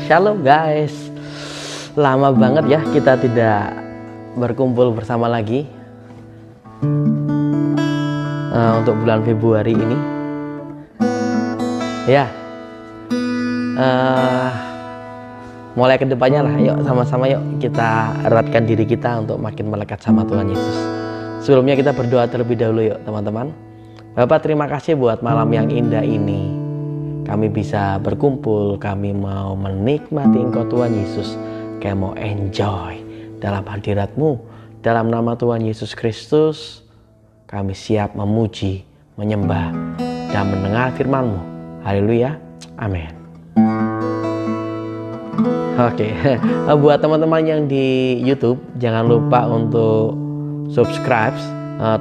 Shalom guys. Lama banget ya kita tidak berkumpul bersama lagi untuk bulan Februari ini. Ya, mulai kedepannya lah, yuk sama-sama yuk kita eratkan diri kita untuk makin melekat sama Tuhan Yesus. Sebelumnya kita berdoa terlebih dahulu yuk teman-teman. Bapak, terima kasih buat malam yang indah ini. Kami bisa berkumpul, kami mau menikmati Engkau Tuhan Yesus. Kami mau enjoy dalam hadirat-Mu. Dalam nama Tuhan Yesus Kristus, kami siap memuji, menyembah, dan mendengar firman-Mu. Haleluya, amin. Oke, buat teman-teman yang di YouTube, jangan lupa untuk subscribe,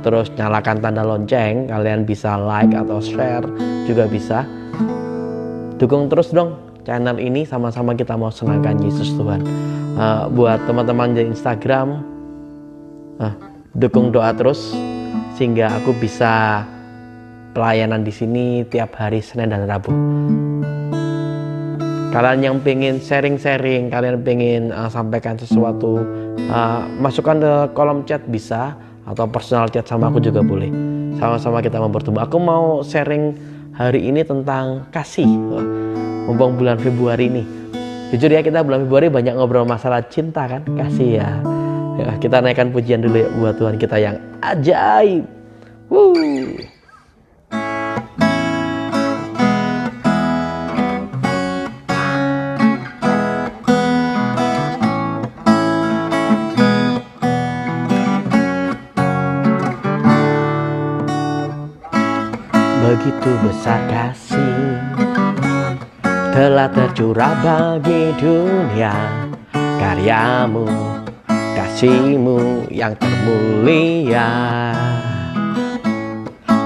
terus nyalakan tanda lonceng. Kalian bisa like atau share juga bisa. Dukung terus dong channel ini, sama-sama kita mau senangkan Yesus Tuhan. Buat teman-teman di Instagram, dukung doa terus sehingga aku bisa pelayanan di sini tiap hari Senin dan Rabu. Kalian yang pengen sharing-sharing, kalian pengen sampaikan sesuatu, masukkan ke kolom chat bisa, atau personal chat sama aku juga boleh. Sama-sama kita mau bertumbuh. Aku mau sharing hari ini tentang kasih. Mumpung bulan Februari ini, jujur ya, kita bulan Februari banyak ngobrol masalah cinta kan, kasih ya. Kita naikkan pujian dulu ya buat Tuhan kita yang ajaib. Begitu besar kasih telah tercurah bagi dunia, karyamu, kasihmu yang termulia,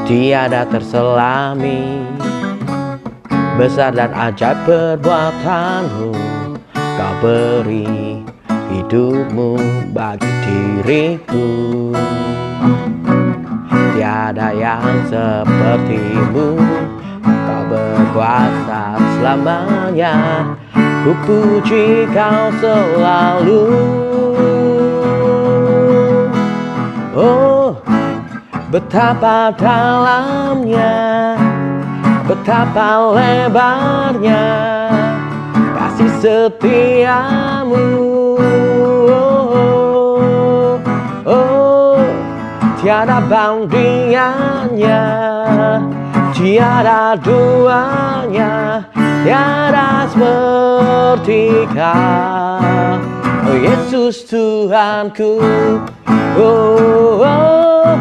tiada terselami, besar dan ajaib perbuatanmu. Kau beri hidupmu bagi diriku, tiada yang sepertimu. Kau berkuasa selamanya, ku puji Kau selalu. Oh, betapa dalamnya, betapa lebarnya kasih setiamu. Oh, tiada bandingannya, tiada duanya, tiada seperti Kau, oh Yesus Tuhanku. Oh, oh, oh,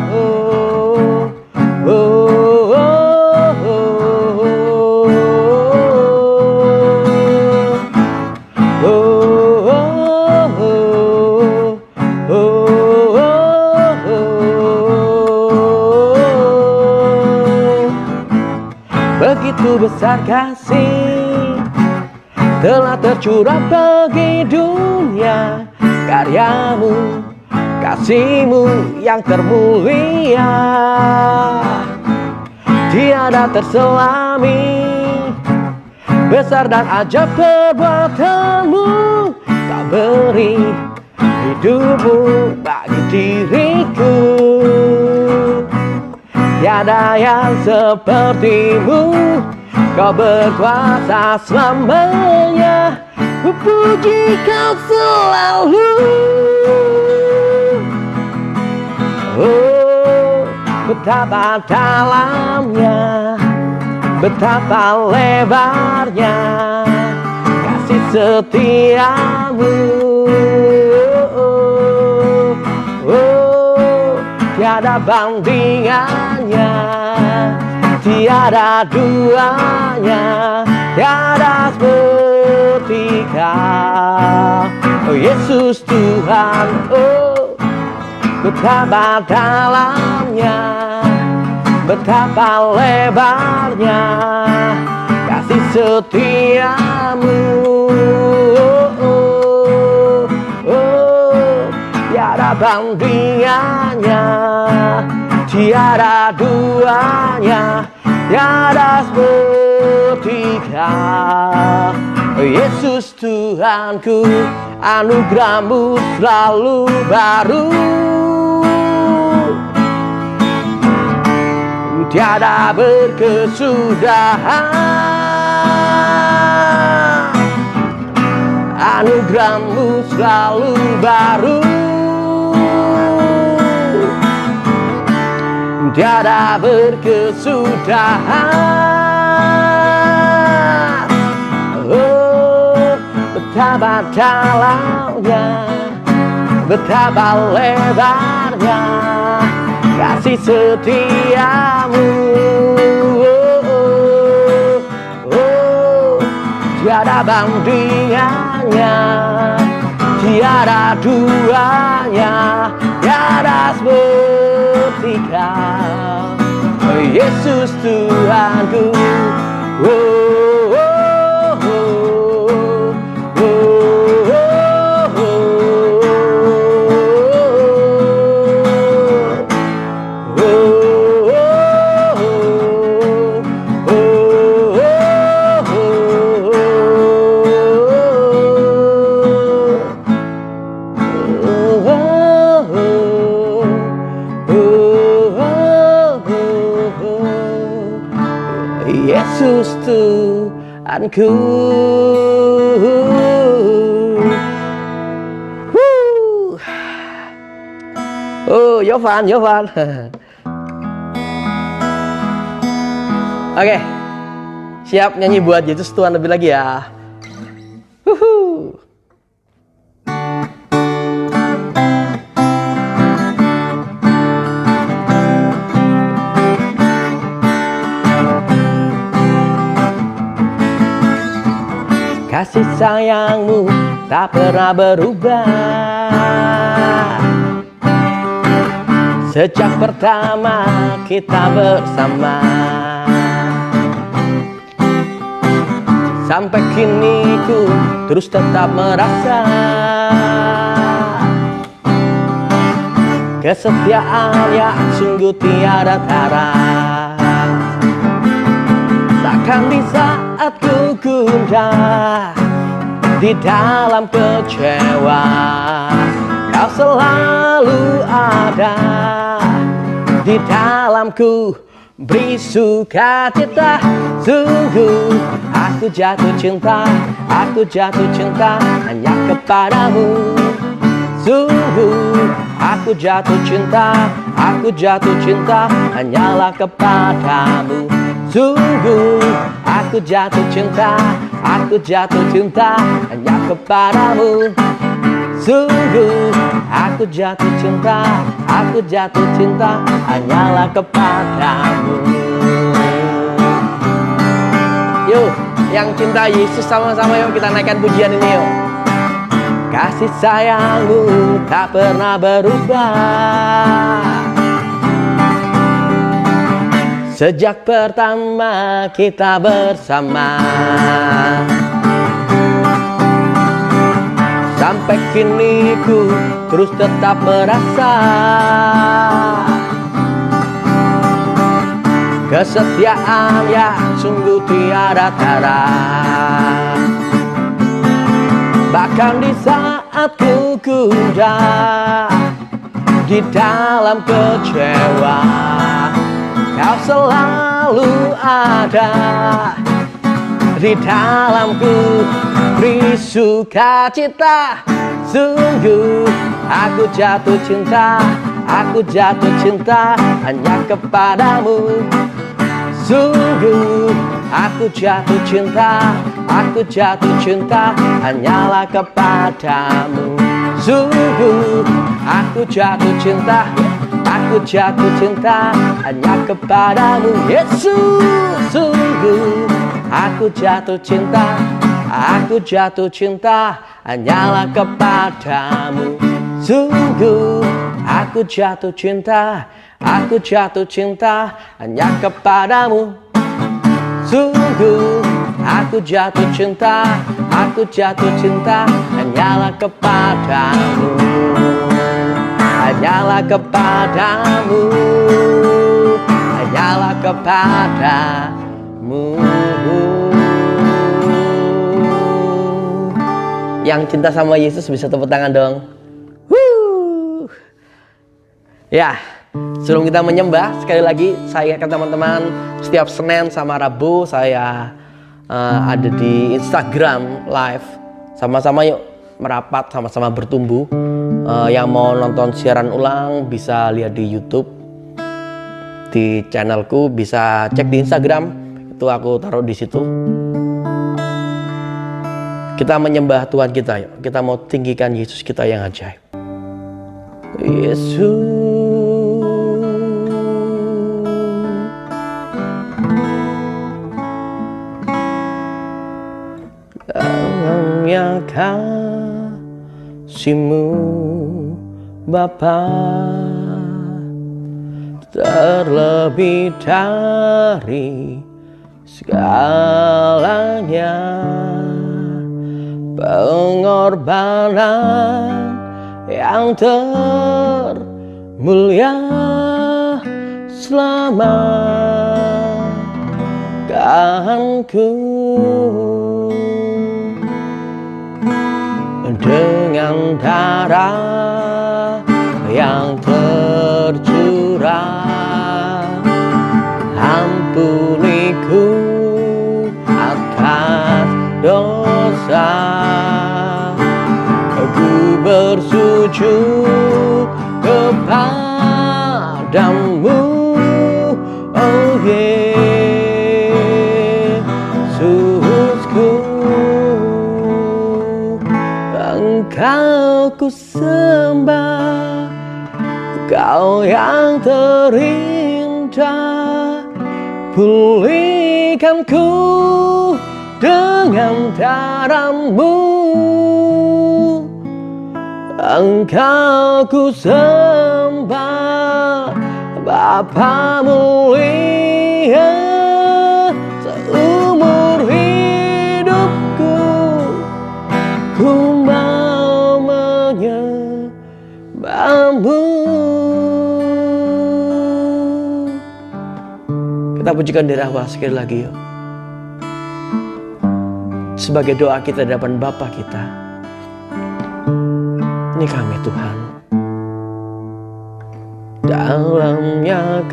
oh, oh, begitu besar kasih telah tercurah bagi dunia, karyamu, kasihmu yang termulia, tiada terselami, besar dan ajaib perbuatanmu. Kau beri hidupmu bagi diriku, tiada yang sepertimu. Kau berkuasa selamanya, ku puji Kau selalu. Oh, betapa dalamnya, betapa lebarnya kasih setiamu. Oh, oh, tiada bandingannya, tiada duanya, tiada seperti Kau, oh Yesus Tuhan. Oh, betapa dalamnya, betapa lebarnya kasih setiamu. Oh, oh, oh, tiada bandingannya, tiada duanya, tiada seperti Kau, Yesus Tuhanku, anugerah-Mu selalu baru. Tiada berkesudahan, anugerah-Mu selalu baru. Tiada berkesudahan. Oh, betapa dalamnya, betapa lebarnya kasih setiamu. Oh, oh, tiada bandingannya, tiada duanya, tiada seperti Kau, Yesus Tuhanku. Oh, oh, oh, oh, oh, Yesus Tuhanku. Oh, Yovan. Oke, siap nyanyi buat Yesus Tuhan lebih lagi ya. Kasih sayang-Mu tak pernah berubah. Sejak pertama kita bersama, sampai kini ku terus tetap merasa kesetiaan yang sungguh tiada tara. Takkan di saat ku gundah, di dalam kecewa, Kau selalu ada. Di dalamku beri sukacita. Sungguh aku jatuh cinta hanya kepadamu. Sungguh aku jatuh cinta hanyalah kepadamu. Sungguh aku jatuh cinta hanya kepadamu. Sungguh aku jatuh cinta hanyalah kepadamu. Yuk, yang cinta Yesus sama-sama yuk kita naikkan pujian ini yuk. Kasih sayang-Mu tak pernah berubah. Sejak pertama kita bersama, sampai kini ku terus tetap merasa kesetiaan yang sungguh tiada tara. Bahkan di saat ku gundah, di dalam kecewa, Kau selalu ada. Di dalamku beri sukacita. Sungguh aku jatuh cinta hanya kepadamu. Sungguh aku jatuh cinta hanyalah kepadamu. Sungguh aku jatuh cinta hanya kepadamu, Yesus. Sungguh aku jatuh cinta hanyalah kepadamu. Sungguh aku jatuh cinta hanya kepadamu. Sungguh aku jatuh cinta hanyalah kepadamu. Hanyalah kepadamu, hanyalah kepadamu. yang cinta sama Yesus bisa tepuk tangan dong. Wuh. Ya, sebelum kita menyembah, sekali lagi saya ingatkan teman-teman, setiap Senin sama Rabu saya ada di Instagram live. Sama-sama yuk merapat, sama-sama bertumbuh. Yang mau nonton siaran ulang bisa lihat di YouTube, di channelku, bisa cek di Instagram, itu aku taruh di situ. Kita menyembah Tuhan kita yuk. Kita mau tinggikan Yesus kita yang ajaib. Yesus, dalamnya kasih-Mu Bapa, terlebih dari segalanya, pengorbanan yang termulia selamatkanku dengan darah yang tercurah. Ampuniku atas dosa, aku bersujud kepadamu, oh Yesusku. Engkau ku sembah, Kau yang terindah, pulihkanku dengan darah-Mu. Engkau ku sembah, Bapa mulia, seumur hidupku ku mau menyembah-Mu. Kita pujikan diri Allah sekali lagi yuk, sebagai doa kita di hadapan Bapa kita. Ini kami Tuhan, dalamnya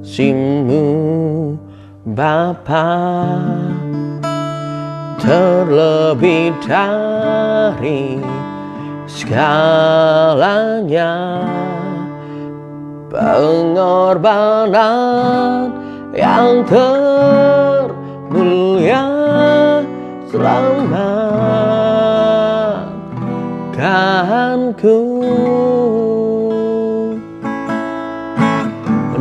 kasih-Mu Bapa, terlebih dari segalanya, pengorbanan yang termulia selamatkanku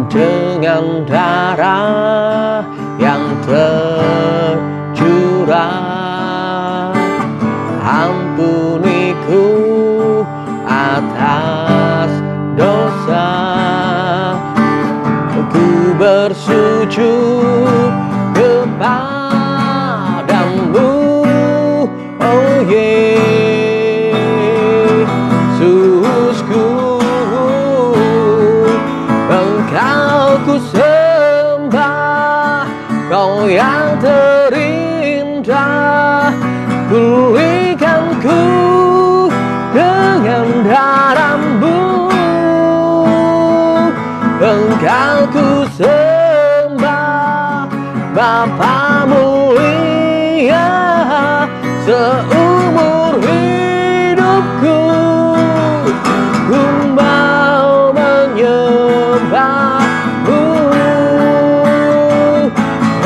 dengan darah yang tercurah. Ampuniku atas dosa, ku bersujud kepadamu, oh Yesusku. Engkau ku sembah, Kau yang terindah, pulihkanku dengan darah-Mu. Engkau ku sembah, Bapa mulia, seumur hidupku ku mau menyembah-Mu.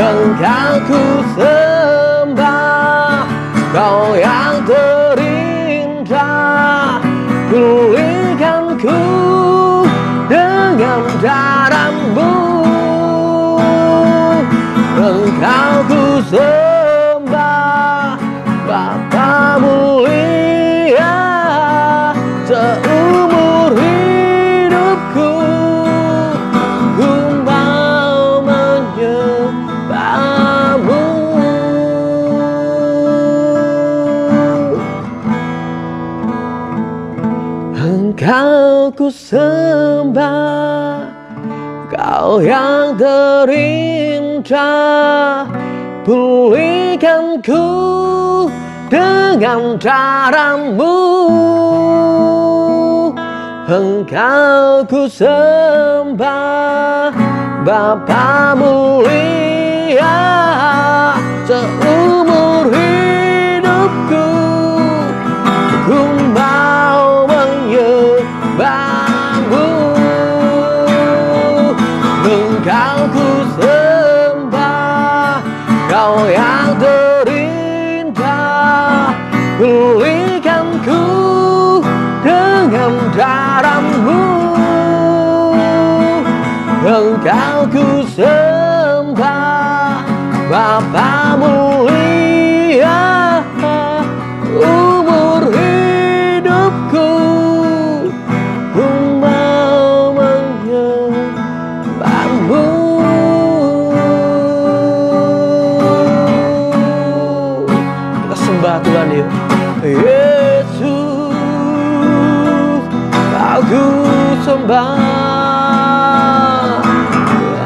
Engkau ku sembah, Kau yang terindah, pulihkanku dengan darah-Mu. Engkau ku sembah, Bapa mulia, seumur hidupku ku mau menyembah-Mu. Engkau ku sembah, Kau yang terindah, pulihkanku dengan darah-Mu. Engkau ku sembah, Bapa mulia, seumur hidupku ku mau menyembah-Mu. Engkau ku sembah, Kau yang terindah, pulihkan ku dengan darah-Mu. Engkau ku sembah, Bapa mulia, umur hidupku ku mau menyembah-Mu. Kita sembah Tuhan yuk. Yesus, aku sembah.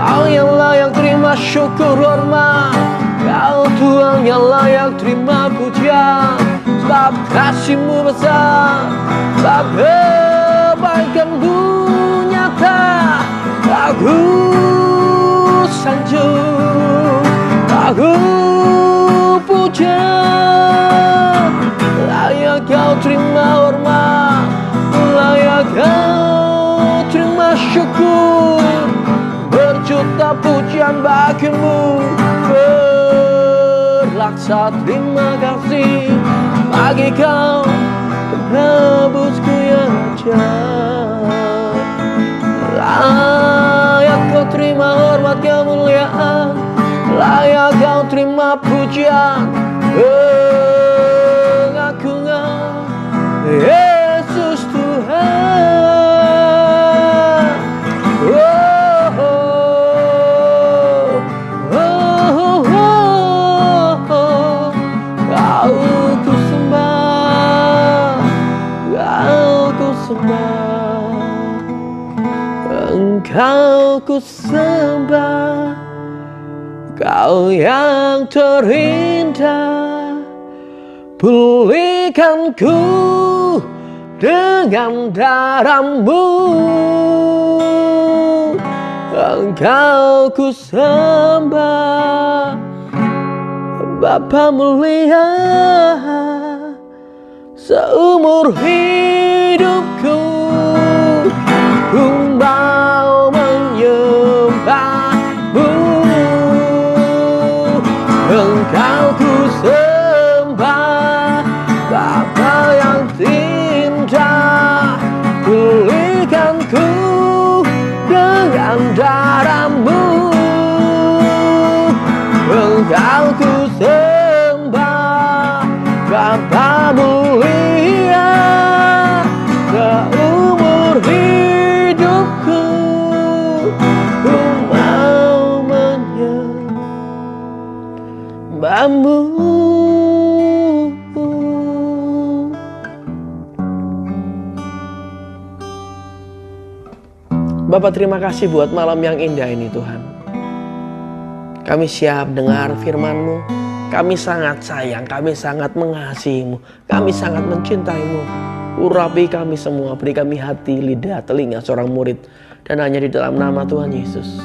Kau yang layak terima syukur hormat, Kau Tuhan yang layak terima pujian. Sebab kasih-Mu besar, sebab kebaikan-Mu nyata. Aku sanjung, aku puja. Layak Kau terima hormat, layak Kau terima syukur. Berjuta pujian bagi-Mu, berlaksa terima kasih bagi Kau, penebusku yang ajaib. Layak Kau terima hormat kemuliaan, layak Kau terima pujian, pengakuan Yesus Tuhan. Engkau ku sembah, Kau yang terindah, pulihkan ku dengan darah-Mu. Engkau ku sembah, Bapa mulia, seumur hidupku ku mau menyembah-Mu. Engkau ku sembah, Bapa yang indah, pulihkan ku dengan darah-Mu. Engkau ku sembah, Bapa mulia, seumur hidupku ku mau menyembah-Mu. Bapak, terima kasih buat malam yang indah ini Tuhan. Kami siap dengar firman-Mu. Kami sangat sayang, kami sangat mengasihi-Mu, kami sangat mencintai-Mu. Urapi kami semua, beri kami hati, lidah, telinga seorang murid. Dan hanya di dalam nama Tuhan Yesus,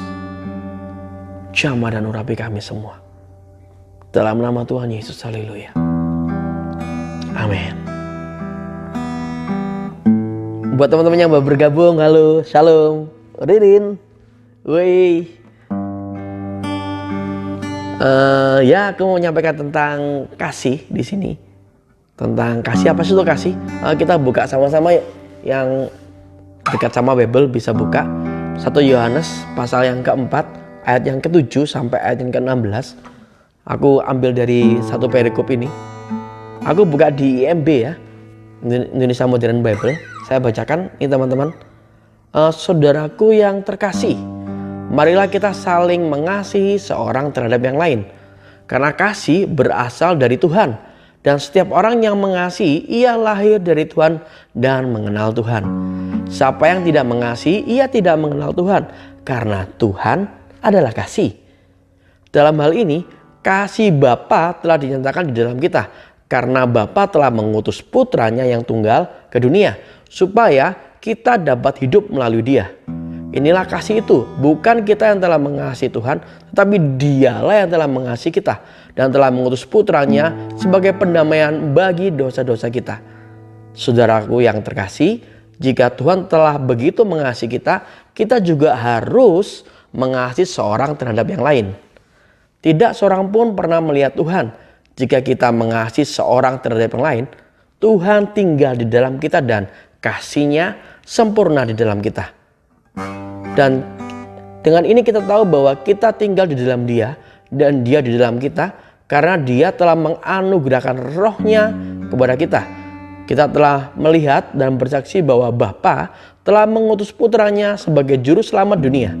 jamah dan urapi kami semua. Dalam nama Tuhan Yesus, haleluya. Amin. Buat teman-teman yang baru bergabung, halo, shalom, Ririn, woi. Ya, aku mau menyampaikan tentang kasih di sini. Tentang kasih, apa sih itu kasih? Kita buka sama-sama yuk. Yang dekat sama Bible bisa buka 1 Yohanes pasal yang keempat, ayat yang ke-7 sampai ayat yang ke-16. Aku ambil dari satu perikop ini. Aku buka di IMB ya, Indonesia Modern Bible. Saya bacakan ini teman-teman. Saudaraku yang terkasih, marilah kita saling mengasihi seorang terhadap yang lain, karena kasih berasal dari Tuhan, dan setiap orang yang mengasihi ia lahir dari Tuhan dan mengenal Tuhan. Siapa yang tidak mengasihi ia tidak mengenal Tuhan, karena Tuhan adalah kasih. Dalam hal ini kasih Bapa telah dinyatakan di dalam kita, karena Bapa telah mengutus putranya yang tunggal ke dunia, supaya kita dapat hidup melalui dia. Inilah kasih itu, bukan kita yang telah mengasihi Tuhan, tetapi dialah yang telah mengasihi kita dan telah mengutus putranya sebagai pendamaian bagi dosa-dosa kita. Saudaraku yang terkasih, jika Tuhan telah begitu mengasihi kita, kita juga harus mengasihi seorang terhadap yang lain. Tidak seorang pun pernah melihat Tuhan. Jika kita mengasihi seorang terhadap yang lain, Tuhan tinggal di dalam kita dan kasih-Nya sempurna di dalam kita. Dan dengan ini kita tahu bahwa kita tinggal di dalam Dia dan Dia di dalam kita karena Dia telah menganugerahkan Roh-Nya kepada kita. Kita telah melihat dan bersaksi bahwa Bapa telah mengutus putranya sebagai juru selamat dunia.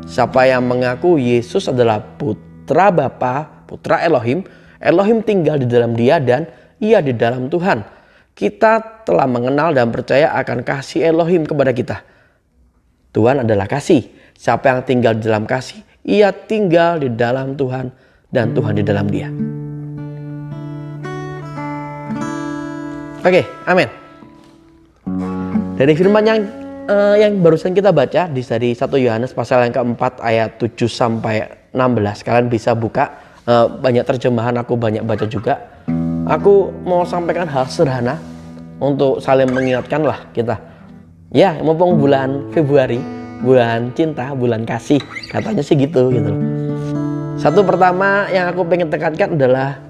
Siapa yang mengaku Yesus adalah putra Bapa, putra Elohim, Elohim tinggal di dalam dia dan ia di dalam Tuhan. Kita telah mengenal dan percaya akan kasih Elohim kepada kita. Tuhan adalah kasih. Siapa yang tinggal di dalam kasih, ia tinggal di dalam Tuhan dan Tuhan di dalam dia. Oke, amin. Dari firman yang barusan kita baca dari 1 Yohanes pasal yang keempat ayat 7 sampai 16. Kalian bisa buka, banyak terjemahan, aku banyak baca juga. Aku mau sampaikan hal sederhana untuk saling mengingatkan lah kita. Ya, mumpung bulan Februari, bulan cinta, bulan kasih, katanya sih gitu loh. Satu pertama yang aku pengen tekankan adalah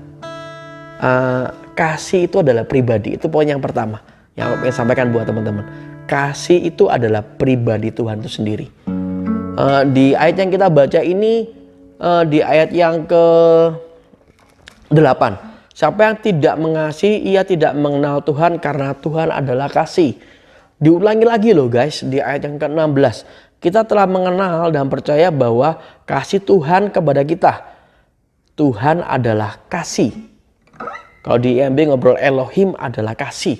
kasih itu adalah pribadi. Itu poin yang pertama yang aku pengen sampaikan buat teman-teman. Kasih itu adalah pribadi Tuhan itu sendiri. Di ayat yang kita baca ini, di ayat yang ke-8, siapa yang tidak mengasihi, ia tidak mengenal Tuhan karena Tuhan adalah kasih. Diulangi lagi loh guys, di ayat yang ke-16. Kita telah mengenal dan percaya bahwa kasih Tuhan kepada kita. Tuhan adalah kasih. Kalau di IMB ngobrol, Elohim adalah kasih.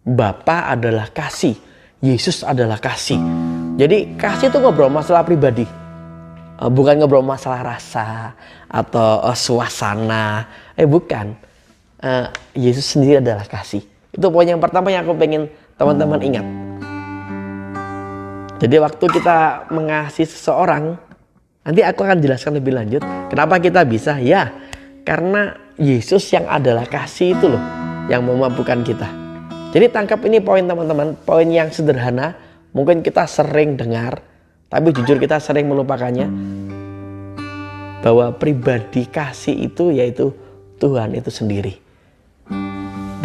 Bapa adalah kasih. Yesus adalah kasih. Jadi kasih itu ngobrol masalah pribadi. Bukan ngobrol masalah rasa atau suasana. Bukan. Yesus sendiri adalah kasih. Itu poin yang pertama yang aku pengen teman-teman ingat. Jadi waktu kita mengasihi seseorang, nanti aku akan jelaskan lebih lanjut kenapa kita bisa. Ya, karena Yesus yang adalah kasih itu loh yang memampukan kita. Jadi tangkap ini poin teman-teman, poin yang sederhana, mungkin kita sering dengar, tapi jujur kita sering melupakannya. Bahwa pribadi kasih itu yaitu Tuhan itu sendiri.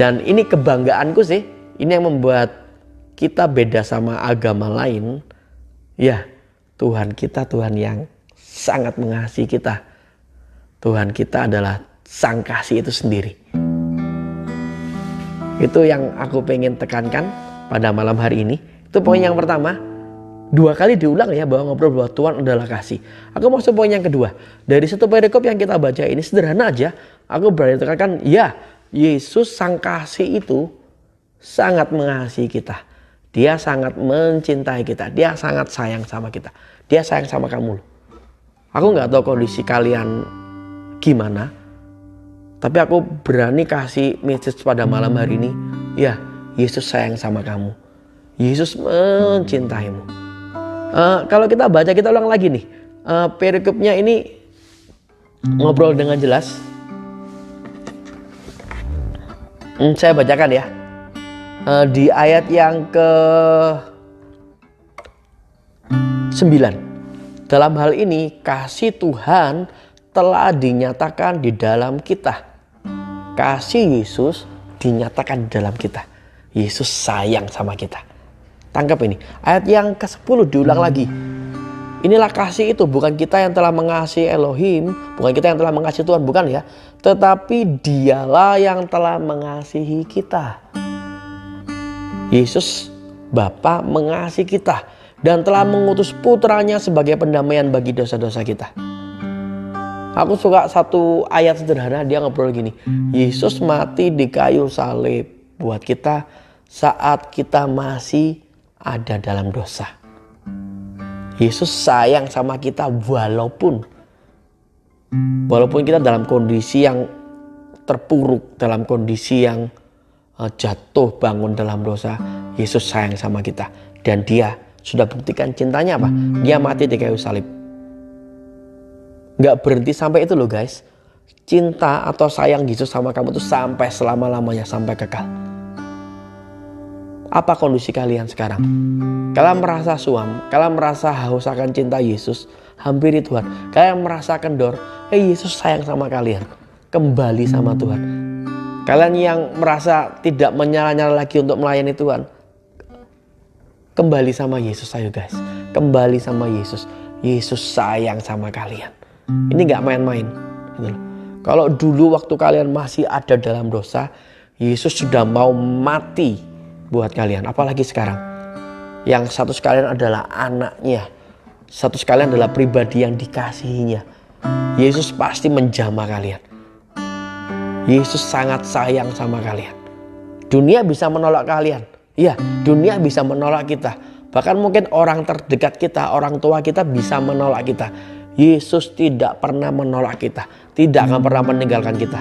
Dan ini kebanggaanku sih, ini yang membuat kita beda sama agama lain. Ya, Tuhan kita Tuhan yang sangat mengasihi kita. Tuhan kita adalah Sang Kasih itu sendiri. Itu yang aku pengen tekankan pada malam hari ini. Itu poin yang pertama. 2 kali diulang ya bahwa ngobrol bahwa Tuhan adalah kasih. Aku masuk poin yang kedua. Dari satu perikop yang kita baca ini sederhana aja. Aku berani tekankan, ya, Yesus Sang Kasih itu sangat mengasihi kita. Dia sangat mencintai kita. Dia sangat sayang sama kita. Dia sayang sama kamu. Aku gak tahu kondisi kalian gimana. Tapi aku berani kasih message pada malam hari ini. Ya, Yesus sayang sama kamu. Yesus mencintaimu. Kalau kita baca, kita ulang lagi nih. Perikopnya ini ngobrol dengan jelas. Saya bacakan ya. Di ayat yang ke-9. Dalam hal ini kasih Tuhan telah dinyatakan di dalam kita. Kasih Yesus dinyatakan di dalam kita. Yesus sayang sama kita. Tangkap ini. Ayat yang ke-10 diulang lagi. Inilah kasih itu, bukan kita yang telah mengasihi Elohim, bukan kita yang telah mengasihi Tuhan, bukan ya. Tetapi dialah yang telah mengasihi kita. Yesus Bapa mengasihi kita dan telah mengutus putranya sebagai pendamaian bagi dosa-dosa kita. Aku suka satu ayat sederhana, dia ngobrol gini. Yesus mati di kayu salib buat kita saat kita masih ada dalam dosa. Yesus sayang sama kita walaupun kita dalam kondisi yang terpuruk, dalam kondisi yang jatuh bangun dalam dosa, Yesus sayang sama kita. Dan dia sudah buktikan cintanya apa? Dia mati di kayu salib. Gak berhenti sampai itu loh guys. Cinta atau sayang Yesus sama kamu itu sampai selama-lamanya, sampai kekal. Apa kondisi kalian sekarang? Kalian merasa suam, kalian merasa haus akan cinta Yesus, hampiri Tuhan. Kalian merasa kendor, Yesus sayang sama kalian. Kembali sama Tuhan. Kalian yang merasa tidak menyala-nyala lagi untuk melayani Tuhan, kembali sama Yesus ayo guys. Kembali sama Yesus. Yesus sayang sama kalian. Ini gak main-main. Gitu loh. Kalau dulu waktu kalian masih ada dalam dosa, Yesus sudah mau mati buat kalian. Apalagi sekarang. Yang status kalian adalah anaknya. Status kalian adalah pribadi yang dikasihinya. Yesus pasti menjamah kalian. Yesus sangat sayang sama kalian. Dunia bisa menolak kalian. Iya, dunia bisa menolak kita. Bahkan mungkin orang terdekat kita, orang tua kita bisa menolak kita. Yesus tidak pernah menolak kita. Tidak akan pernah meninggalkan kita.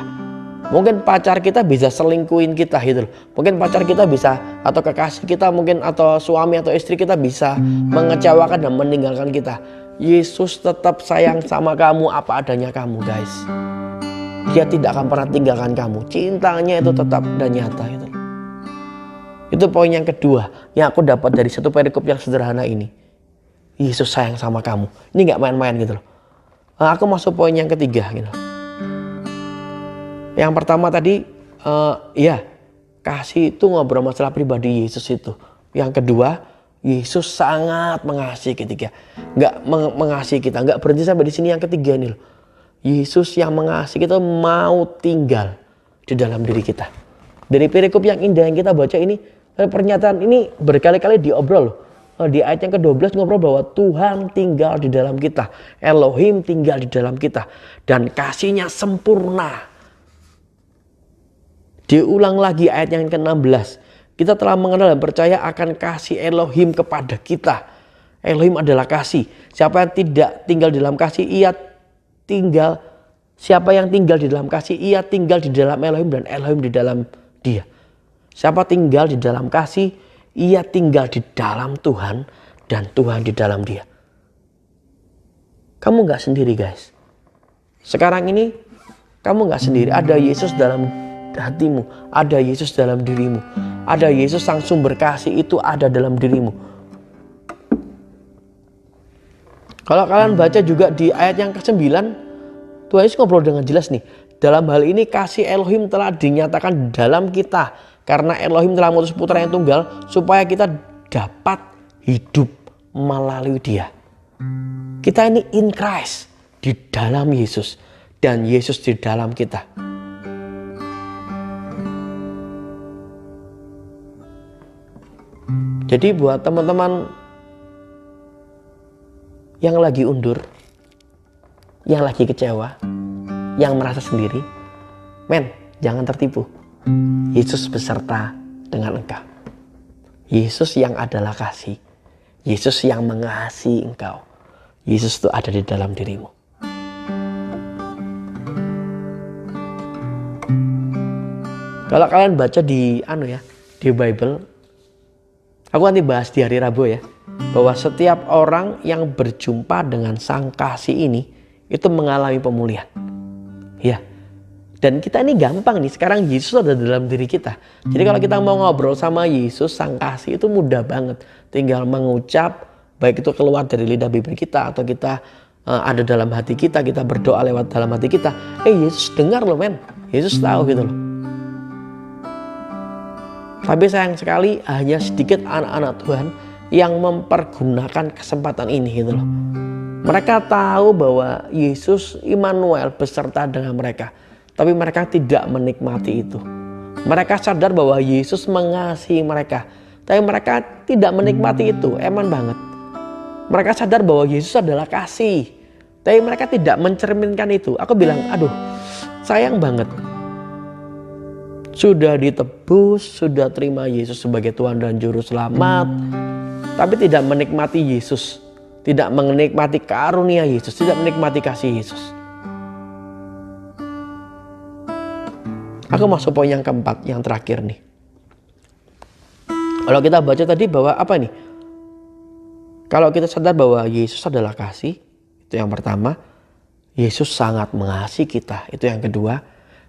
Mungkin pacar kita bisa selingkuhin kita gitu loh. Mungkin pacar kita bisa, atau kekasih kita mungkin, atau suami atau istri kita bisa mengecewakan dan meninggalkan kita. Yesus tetap sayang sama kamu apa adanya kamu guys. Dia tidak akan pernah tinggalkan kamu. Cintanya itu tetap dan nyata gitu. Itu poin yang kedua yang aku dapat dari satu perikop yang sederhana ini. Yesus sayang sama kamu. Ini gak main-main gitu loh. Nah, aku masuk poin yang ketiga gitu. Yang pertama tadi kasih itu ngobrol masalah pribadi Yesus itu. Yang kedua, Yesus sangat mengasihi kita. Mengasihi kita, gak berhenti sampai di sini. Yang ketiga nih loh. Yesus yang mengasihi kita mau tinggal di dalam diri kita. Dari perikop yang indah yang kita baca ini, pernyataan ini berkali-kali diobrol. Di ayat yang ke-12 ngobrol bahwa Tuhan tinggal di dalam kita. Elohim tinggal di dalam kita. Dan kasihnya sempurna. Diulang lagi ayat yang ke-16. Kita telah mengenal dan percaya akan kasih Elohim kepada kita. Elohim adalah kasih. Siapa yang tidak tinggal di dalam kasih, siapa yang tinggal di dalam kasih, ia tinggal di dalam Elohim dan Elohim di dalam dia. Siapa tinggal di dalam kasih, ia tinggal di dalam Tuhan dan Tuhan di dalam dia. Kamu gak sendiri guys. Sekarang ini kamu gak sendiri. Ada Yesus dalam hatimu, ada Yesus dalam dirimu, ada Yesus sang sumber kasih itu ada dalam dirimu. Kalau kalian baca juga di ayat yang ke-9, Tuhan Yesus ngobrol dengan jelas nih. Dalam hal ini kasih Elohim telah dinyatakan dalam kita. Karena Elohim telah mengutus putra yang tunggal supaya kita dapat hidup melalui dia. Kita ini in Christ, di dalam Yesus. Dan Yesus di dalam kita. Jadi buat teman-teman yang lagi undur, yang lagi kecewa, yang merasa sendiri, jangan tertipu. Yesus beserta dengan engkau. Yesus yang adalah kasih. Yesus yang mengasihi engkau. Yesus itu ada di dalam dirimu. Kalau kalian baca di Bible, aku nanti bahas di hari Rabu ya, bahwa setiap orang yang berjumpa dengan sang kasih ini itu mengalami pemulihan. Ya. Dan kita ini gampang nih, sekarang Yesus ada dalam diri kita. Jadi kalau kita mau ngobrol sama Yesus sang kasih itu mudah banget. Tinggal mengucap, baik itu keluar dari lidah bibir kita atau kita ada dalam hati kita berdoa lewat dalam hati kita. Yesus dengar loh Yesus tahu gitu loh. Tapi sayang sekali hanya sedikit anak-anak Tuhan yang mempergunakan kesempatan ini gitu loh. Mereka tahu bahwa Yesus Immanuel beserta dengan mereka. Tapi mereka tidak menikmati itu. Mereka sadar bahwa Yesus mengasihi mereka. Tapi mereka tidak menikmati itu. Eman banget. Mereka sadar bahwa Yesus adalah kasih. Tapi mereka tidak mencerminkan itu. Aku bilang, aduh sayang banget. Sudah ditebus, sudah terima Yesus sebagai Tuhan dan Juru Selamat. Tapi tidak menikmati Yesus. Tidak menikmati karunia Yesus. Tidak menikmati kasih Yesus. Aku masuk poin yang keempat, yang terakhir nih. Kalau kita baca tadi bahwa apa nih? Kalau kita sadar bahwa Yesus adalah kasih, itu yang pertama. Yesus sangat mengasihi kita, itu yang kedua.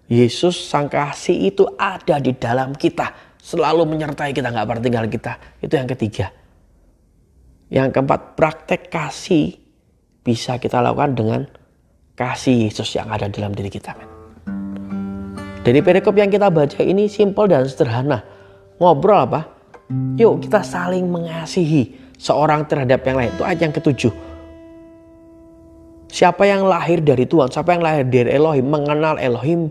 Yesus sang kasih itu ada di dalam kita, selalu menyertai kita, gak pernah tinggal kita, itu yang ketiga. Yang keempat, praktek kasih bisa kita lakukan dengan kasih Yesus yang ada dalam diri kita. Dari perikop yang kita baca ini simpel dan sederhana. Ngobrol apa? Yuk kita saling mengasihi seorang terhadap yang lain. Itu ayat yang ketujuh. Siapa yang lahir dari Tuhan, siapa yang lahir dari Elohim, mengenal Elohim.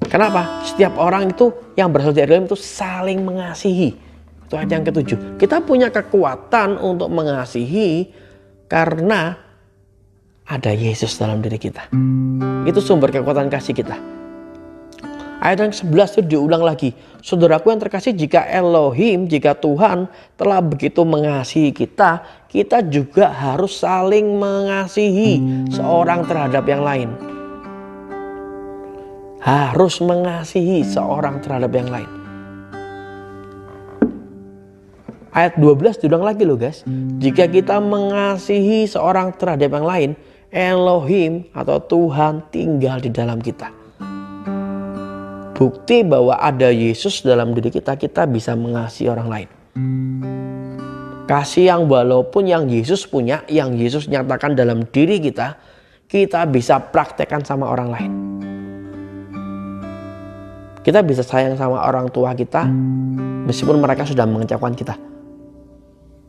Kenapa? Setiap orang itu yang berasal dari Elohim itu saling mengasihi. Itu ayat yang ketujuh. Kita punya kekuatan untuk mengasihi karena ada Yesus dalam diri kita. Itu sumber kekuatan kasih kita. Ayat yang 11 itu diulang lagi. Saudaraku yang terkasih, jika Elohim, jika Tuhan telah begitu mengasihi kita, kita juga harus saling mengasihi seorang terhadap yang lain. Harus mengasihi seorang terhadap yang lain. Ayat 12 diulang lagi loh guys. Jika kita mengasihi seorang terhadap yang lain, Elohim atau Tuhan tinggal di dalam kita. Bukti bahwa ada Yesus dalam diri kita, kita bisa mengasihi orang lain. Kasih yang walaupun yang Yesus punya, yang Yesus nyatakan dalam diri kita, kita bisa praktekkan sama orang lain. Kita bisa sayang sama orang tua kita, meskipun mereka sudah mengecewakan kita.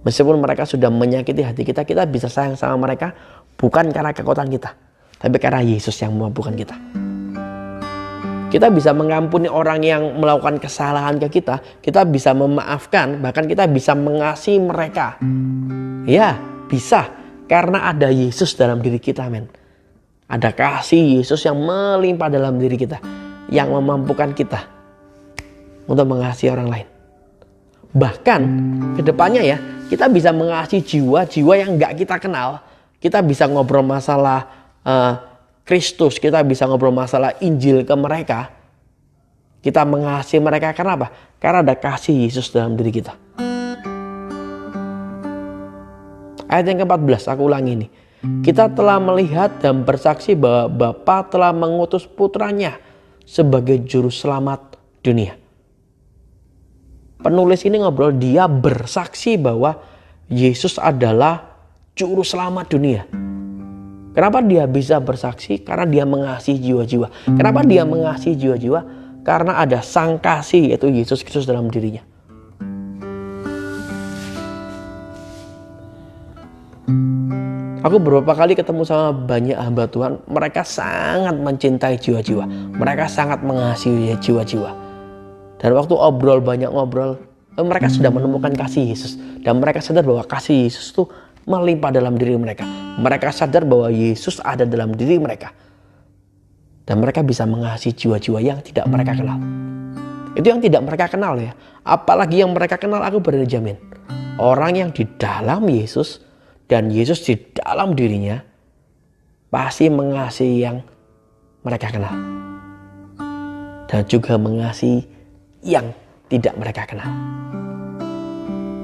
Meskipun mereka sudah menyakiti hati kita, kita bisa sayang sama mereka bukan karena kekuatan kita, tapi karena Yesus yang memampukan kita. Kita bisa mengampuni orang yang melakukan kesalahan ke kita. Kita bisa memaafkan, bahkan kita bisa mengasihi mereka. Ya, bisa. Karena ada Yesus dalam diri kita, men. Ada kasih Yesus yang melimpah dalam diri kita, yang memampukan kita untuk mengasihi orang lain. Bahkan kedepannya ya, kita bisa mengasihi jiwa-jiwa yang gak kita kenal. Kita bisa ngobrol masalah Kristus, kita bisa ngobrol masalah Injil ke mereka. Kita mengasihi mereka karena apa? Karena ada kasih Yesus dalam diri kita. Ayat yang ke-14, aku ulangi ini. Kita telah melihat dan bersaksi bahwa Bapa telah mengutus putranya sebagai juru selamat dunia. Penulis ini ngobrol, dia bersaksi bahwa Yesus adalah juru selamat dunia. Kenapa dia bisa bersaksi? Karena dia mengasihi jiwa-jiwa. Kenapa dia mengasihi jiwa-jiwa? Karena ada sang kasih, yaitu Yesus Kristus dalam dirinya. Aku beberapa kali ketemu sama banyak hamba Tuhan. Mereka sangat mencintai jiwa-jiwa. Mereka sangat mengasihi jiwa-jiwa. Dan waktu banyak ngobrol, mereka sudah menemukan kasih Yesus. Dan mereka sadar bahwa kasih Yesus itu melimpah dalam diri mereka. Mereka sadar bahwa Yesus ada dalam diri mereka. Dan mereka bisa mengasihi jiwa-jiwa yang tidak mereka kenal. Itu yang tidak mereka kenal ya. Apalagi yang mereka kenal, aku berani jamin. Orang yang di dalam Yesus dan Yesus di dalam dirinya pasti mengasihi yang mereka kenal. Dan juga mengasihi yang tidak mereka kenal.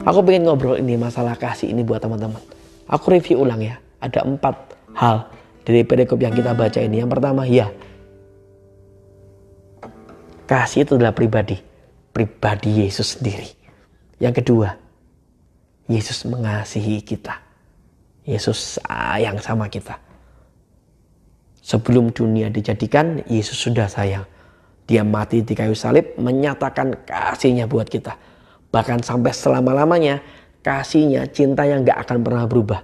Aku pengen ngobrol ini masalah kasih ini buat teman-teman. Aku review ulang ya. Ada 4 hal dari perikop yang kita baca ini. Yang pertama, ya, kasih itu adalah pribadi Yesus sendiri. Yang kedua, Yesus mengasihi kita. Yesus sayang sama kita. Sebelum dunia dijadikan, Yesus sudah sayang. Dia mati di kayu salib, menyatakan kasihnya buat kita. Bahkan sampai selama-lamanya, kasihnya, cintanya gak akan pernah berubah.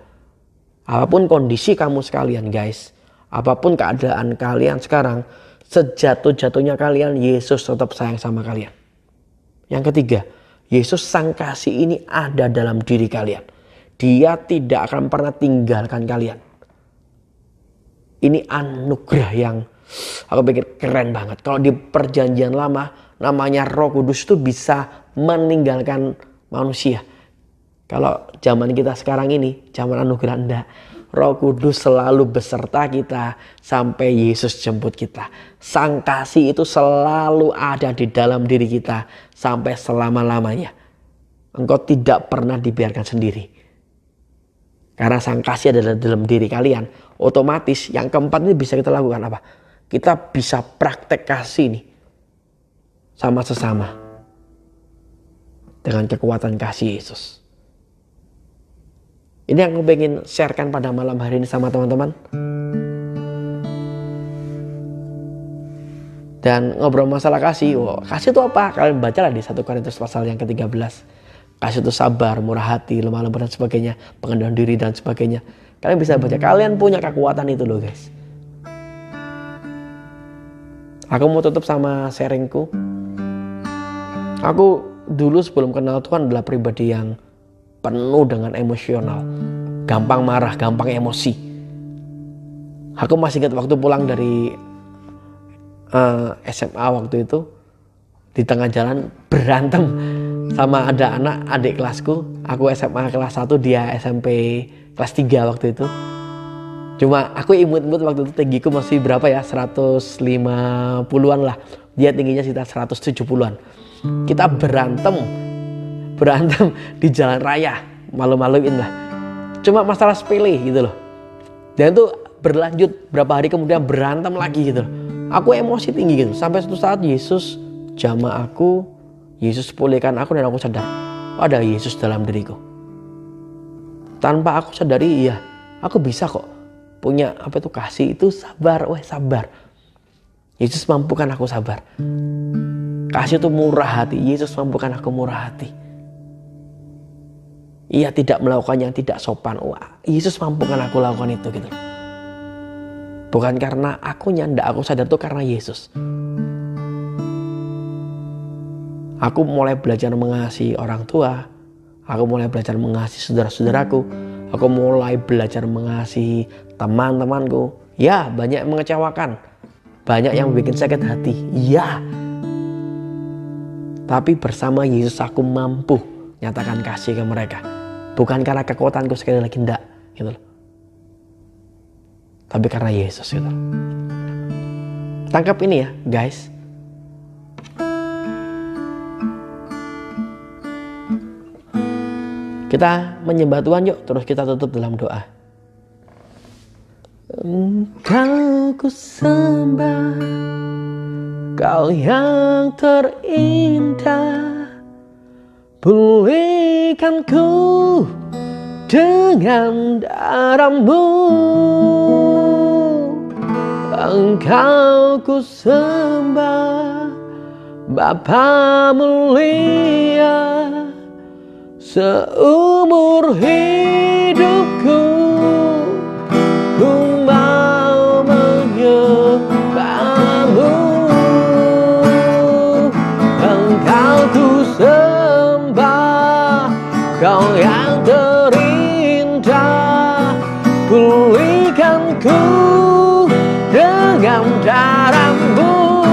Apapun kondisi kamu sekalian guys, apapun keadaan kalian sekarang, sejatuh-jatuhnya kalian, Yesus tetap sayang sama kalian. Yang ketiga, Yesus sang kasih ini ada dalam diri kalian. Dia tidak akan pernah tinggalkan kalian. Ini anugerah yang aku pikir keren banget. Kalau di perjanjian lama, namanya Roh Kudus itu bisa meninggalkan manusia. Kalau zaman kita sekarang ini, zaman anugerah enggak. Roh Kudus selalu beserta kita sampai Yesus jemput kita. Sang kasih itu selalu ada di dalam diri kita sampai selama-lamanya. Engkau tidak pernah dibiarkan sendiri. Karena sang kasih adalah dalam diri kalian. Otomatis yang keempat ini bisa kita lakukan apa? Kita bisa praktek kasih nih sama sesama. Dengan kekuatan kasih Yesus. Ini yang aku pengen sharekan pada malam hari ini sama teman-teman. Dan ngobrol masalah kasih. Kasih itu apa? Kalian bacalah di 1 Korintus pasal yang ke-13. Kasih itu sabar, murah hati, lemah lembut dan sebagainya. Pengendalian diri dan sebagainya. Kalian bisa baca. Kalian punya kekuatan itu loh guys. Aku mau tutup sama sharingku. Aku dulu sebelum kenal Tuhan adalah pribadi yang penuh dengan emosional, gampang marah, gampang emosi. Aku masih ingat waktu pulang dari SMA waktu itu, di tengah jalan berantem sama ada anak adik kelasku. Aku SMA kelas 1, dia SMP kelas 3 waktu itu. Cuma aku imut-imut waktu itu, tinggiku masih berapa ya, 150-an lah. Dia tingginya sekitar 170-an. Kita berantem di jalan raya, malu-maluin lah. Cuma masalah sepele gitu loh. Dan itu berlanjut berapa hari kemudian berantem lagi gitu loh. Aku emosi tinggi gitu. Sampai suatu saat Yesus jamah aku, Yesus pulihkan aku dan aku sadar ada Yesus dalam diriku. Tanpa aku sadari, iya, aku bisa kok punya apa itu kasih itu sabar, sabar. Yesus mampukan aku sabar. Kasih itu murah hati. Yesus mampukan aku murah hati. Ia tidak melakukan yang tidak sopan. Yesus mampukan aku lakukan itu gitu. Bukan karena aku nyanda, aku sadar itu karena Yesus. Aku mulai belajar mengasihi orang tua. Aku mulai belajar mengasihi saudara-saudaraku. Aku mulai belajar mengasihi teman-temanku. Ya, banyak yang mengecewakan. Banyak yang bikin sakit hati. Ya. Tapi bersama Yesus aku mampu nyatakan kasih ke mereka. Bukan karena kekuatanku, sekali lagi enggak gitu loh. Tapi karena Yesus gitu. Tangkap ini ya guys. Kita menyembah Tuhan yuk. Terus kita tutup dalam doa. Engkau ku sembah, Kau yang terindah, pulihkan ku dengan darah-Mu. Engkau ku sembah, Bapa mulia, seumur hidupku ku mau menyembah-Mu. Engkau ku sembah, Kau yang terindah, pulihkan ku dengan darah-Mu.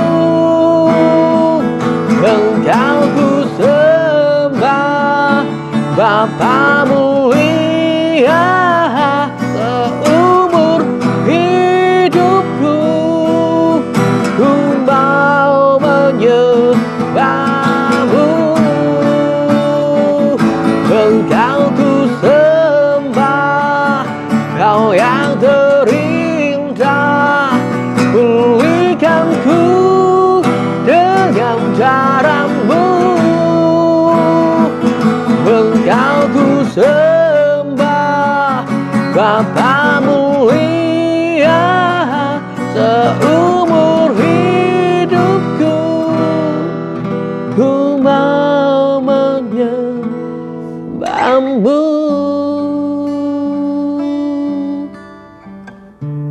Engkau ku sembah, Bapa mulia, seumur hidupku ku mau menyembah-Mu. Engkau ku sembah, Kau yang terindah, pulihkan ku dengan darah-Mu. Engkau ku sembah, Bapa mulia, seumur hidupku ku mau menyembah-Mu.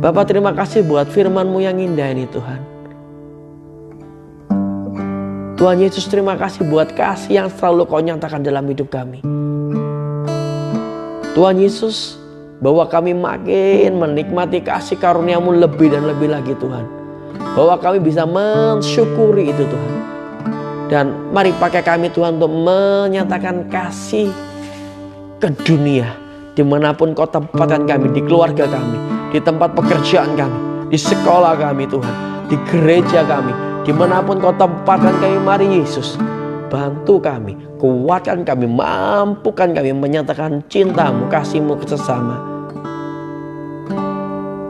Bapa, terima kasih buat firman-Mu yang indah ini Tuhan. Tuhan Yesus, terima kasih buat kasih yang selalu Kau nyatakan dalam hidup kami. Tuhan Yesus, bahwa kami makin menikmati kasih karunia-Mu lebih dan lebih lagi Tuhan. Bahwa kami bisa mensyukuri itu Tuhan. Dan mari pakai kami Tuhan untuk menyatakan kasih ke dunia. Dimanapun Kau tempatkan kami, di keluarga kami, di tempat pekerjaan kami, di sekolah kami Tuhan, di gereja kami, dimanapun Kau tempatkan kami, mari Yesus, bantu kami, kuatkan kami, mampukan kami menyatakan cinta-Mu, kasih-Mu ke sesama.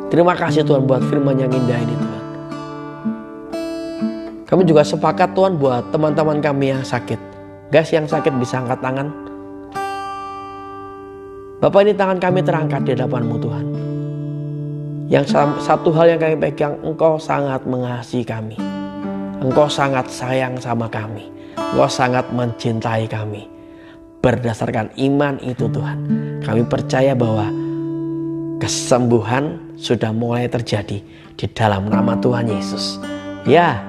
Terima kasih Tuhan buat firman yang indah ini Tuhan. Kami juga sepakat Tuhan buat teman-teman kami yang sakit. Guys, yang sakit bisa angkat tangan. Bapak, ini tangan kami terangkat di hadapan-Mu Tuhan. Yang satu hal yang kami pegang, Engkau sangat mengasihi kami. Engkau sangat sayang sama kami. Engkau sangat mencintai kami. Berdasarkan iman itu Tuhan, kami percaya bahwa kesembuhan sudah mulai terjadi di dalam nama Tuhan Yesus. Ya,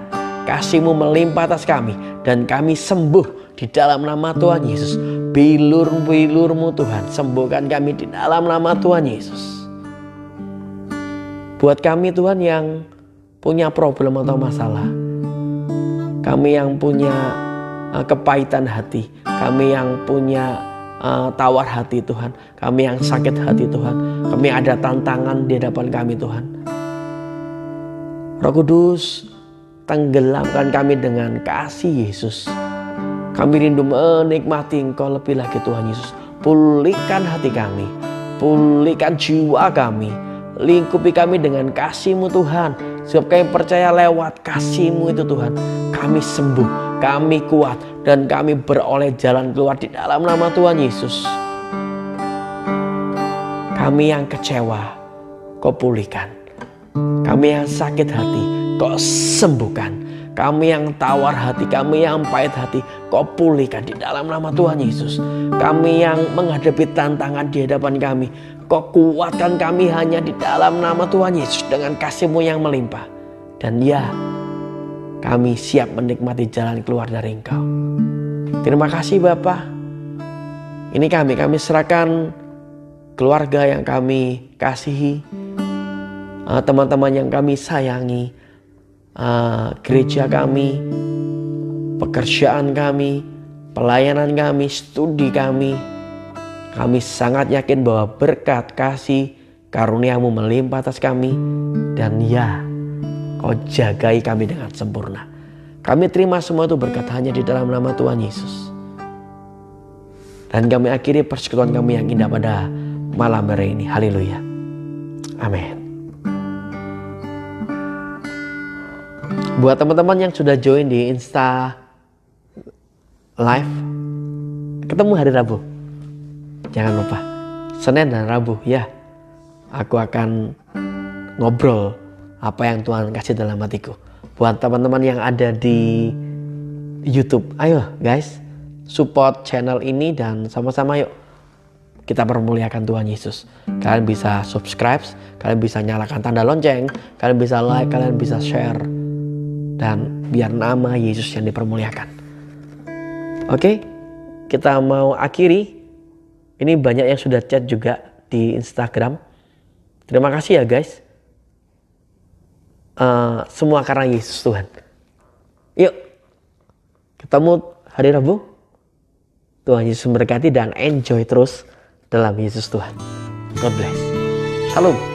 kasih-Mu melimpah atas kami dan kami sembuh di dalam nama Tuhan Yesus. Bilur-bilur-Mu Tuhan, sembuhkan kami di dalam nama Tuhan Yesus. Buat kami Tuhan yang punya problem atau masalah, kami yang punya kepahitan hati, kami yang punya tawar hati Tuhan, kami yang sakit hati Tuhan, kami ada tantangan di hadapan kami Tuhan. Roh Kudus, tenggelamkan kami dengan kasih Yesus. Kami rindu menikmati Engkau lebih lagi Tuhan Yesus. Pulihkan hati kami, pulihkan jiwa kami, lingkupi kami dengan kasih-Mu Tuhan. Sebab kami percaya lewat kasih-Mu itu Tuhan, kami sembuh, kami kuat, dan kami beroleh jalan keluar di dalam nama Tuhan Yesus. Kami yang kecewa, Kau pulihkan. Kami yang sakit hati, Kau sembuhkan. Kami yang tawar hati, kami yang pahit hati, Kau pulihkan di dalam nama Tuhan Yesus. Kami yang menghadapi tantangan di hadapan kami, Kau kuatkan kami hanya di dalam nama Tuhan Yesus dengan kasih-Mu yang melimpah. Dan ya, kami siap menikmati jalan keluar dari Engkau. Terima kasih Bapa. Ini kami serahkan keluarga yang kami kasihi, teman-teman yang kami sayangi, gereja kami, pekerjaan kami, pelayanan kami, studi kami. Kami sangat yakin bahwa berkat kasih karunia-Mu melimpah atas kami. Dan ya, Kau jagai kami dengan sempurna. Kami terima semua itu berkat hanya di dalam nama Tuhan Yesus. Dan kami akhiri persekutuan kami yang indah pada malam hari ini. Haleluya. Amin. Buat teman-teman yang sudah join di Insta Live, ketemu hari Rabu. Jangan lupa, Senin dan Rabu ya, aku akan ngobrol apa yang Tuhan kasih dalam hatiku. Buat teman-teman yang ada di YouTube, ayo guys, support channel ini dan sama-sama yuk kita permuliakan Tuhan Yesus. Kalian bisa subscribe, kalian bisa nyalakan tanda lonceng, kalian bisa like, kalian bisa share. Dan biar nama Yesus yang dipermuliakan. Oke, kita mau akhiri. Ini banyak yang sudah chat juga di Instagram. Terima kasih ya guys. Semua karena Yesus Tuhan. Yuk, ketemu hari Rabu. Tuhan Yesus memberkati dan enjoy terus dalam Yesus Tuhan. God bless. Shalom.